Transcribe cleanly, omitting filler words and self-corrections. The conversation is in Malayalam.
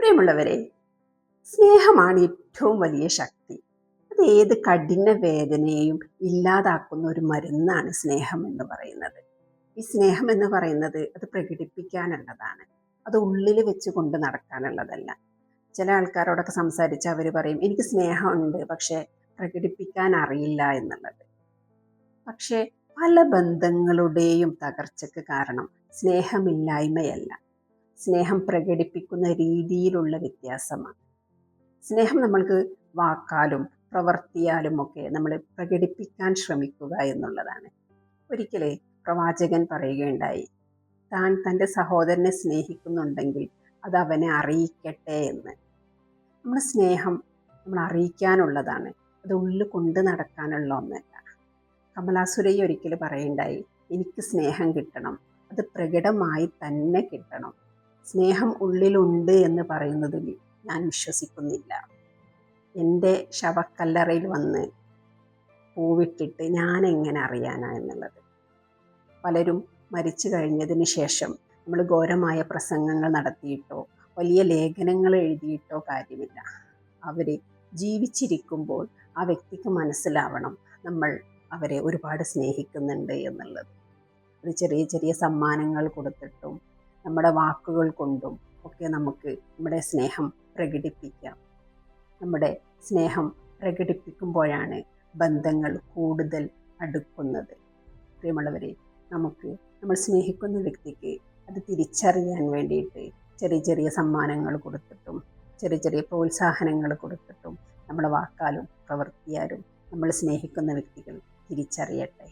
പ്രിയമുള്ളവരെ, സ്നേഹമാണ് ഏറ്റവും വലിയ ശക്തി. അത് ഏത് കഠിന വേദനയെയും ഇല്ലാതാക്കുന്ന ഒരു മരുന്നാണ് സ്നേഹം എന്ന് പറയുന്നത്. ഈ സ്നേഹം എന്ന് പറയുന്നത് അത് പ്രകടിപ്പിക്കാനുള്ളതാണ്. അത് ഉള്ളിൽ വെച്ച് കൊണ്ട് നടക്കാനുള്ളതല്ല. ചില ആൾക്കാരോടൊക്കെ സംസാരിച്ച് അവർ പറയും എനിക്ക് സ്നേഹമുണ്ട്, പക്ഷെ പ്രകടിപ്പിക്കാൻ അറിയില്ല എന്നുള്ളത്. പക്ഷേ പല ബന്ധങ്ങളുടെയും തകർച്ചയ്ക്ക് കാരണം സ്നേഹമില്ലായ്മയല്ല, സ്നേഹം പ്രകടിപ്പിക്കുന്ന രീതിയിലുള്ള വ്യത്യാസമാണ്. സ്നേഹം നമ്മൾക്ക് വാക്കാലും പ്രവർത്തിയാലും ഒക്കെ നമ്മൾ പ്രകടിപ്പിക്കാൻ ശ്രമിക്കുക എന്നുള്ളതാണ്. ഒരിക്കലേ പ്രവാചകൻ പറയുകയുണ്ടായി, താൻ തൻ്റെ സഹോദരനെ സ്നേഹിക്കുന്നുണ്ടെങ്കിൽ അത് അവനെ അറിയിക്കട്ടെ എന്ന്. നമ്മുടെ സ്നേഹം നമ്മൾ അറിയിക്കാനുള്ളതാണ്, അത് ഉള്ളിൽ കൊണ്ട് നടക്കാനുള്ള ഒന്നല്ല. കമലാസുരയ്യ ഒരിക്കൽ പറയുണ്ടായി, എനിക്ക് സ്നേഹം കിട്ടണം, അത് പ്രകടമായി തന്നെ കിട്ടണം. സ്നേഹം ഉള്ളിലുണ്ട് എന്ന് പറയുന്നതിൽ ഞാൻ വിശ്വസിക്കുന്നില്ല. എൻ്റെ ശവക്കല്ലറയിൽ വന്ന് പൂവിട്ടിട്ട് ഞാൻ എങ്ങനെ അറിയാനാ എന്നുള്ളത്. പലരും മരിച്ചു കഴിഞ്ഞതിന് ശേഷം നമ്മൾ ഘോരമായ പ്രസംഗങ്ങൾ നടത്തിയിട്ടോ വലിയ ലേഖനങ്ങൾ എഴുതിയിട്ടോ കാര്യമില്ല. അവർ ജീവിച്ചിരിക്കുമ്പോൾ ആ വ്യക്തിക്ക് മനസ്സിലാവണം നമ്മൾ അവരെ ഒരുപാട് സ്നേഹിക്കുന്നുണ്ട് എന്നുള്ളത്. അത് ചെറിയ ചെറിയ സമ്മാനങ്ങൾ കൊടുത്തിട്ടും നമ്മുടെ വാക്കുകൾ കൊണ്ടും ഒക്കെ നമുക്ക് നമ്മുടെ സ്നേഹം പ്രകടിപ്പിക്കാം. നമ്മുടെ സ്നേഹം പ്രകടിപ്പിക്കുമ്പോഴാണ് ബന്ധങ്ങൾ കൂടുതൽ അടുക്കുന്നത്. പ്രിയമുള്ളവരെ, നമുക്ക് നമ്മൾ സ്നേഹിക്കുന്ന വ്യക്തിക്ക് അത് തിരിച്ചറിയാൻ വേണ്ടിയിട്ട് ചെറിയ ചെറിയ സമ്മാനങ്ങൾ കൊടുത്തിട്ടും ചെറിയ ചെറിയ പ്രോത്സാഹനങ്ങൾ കൊടുത്തിട്ടും നമ്മുടെ വാക്കാലും പ്രവൃത്തിയാലും നമ്മൾ സ്നേഹിക്കുന്ന വ്യക്തികൾ തിരിച്ചറിയട്ടെ.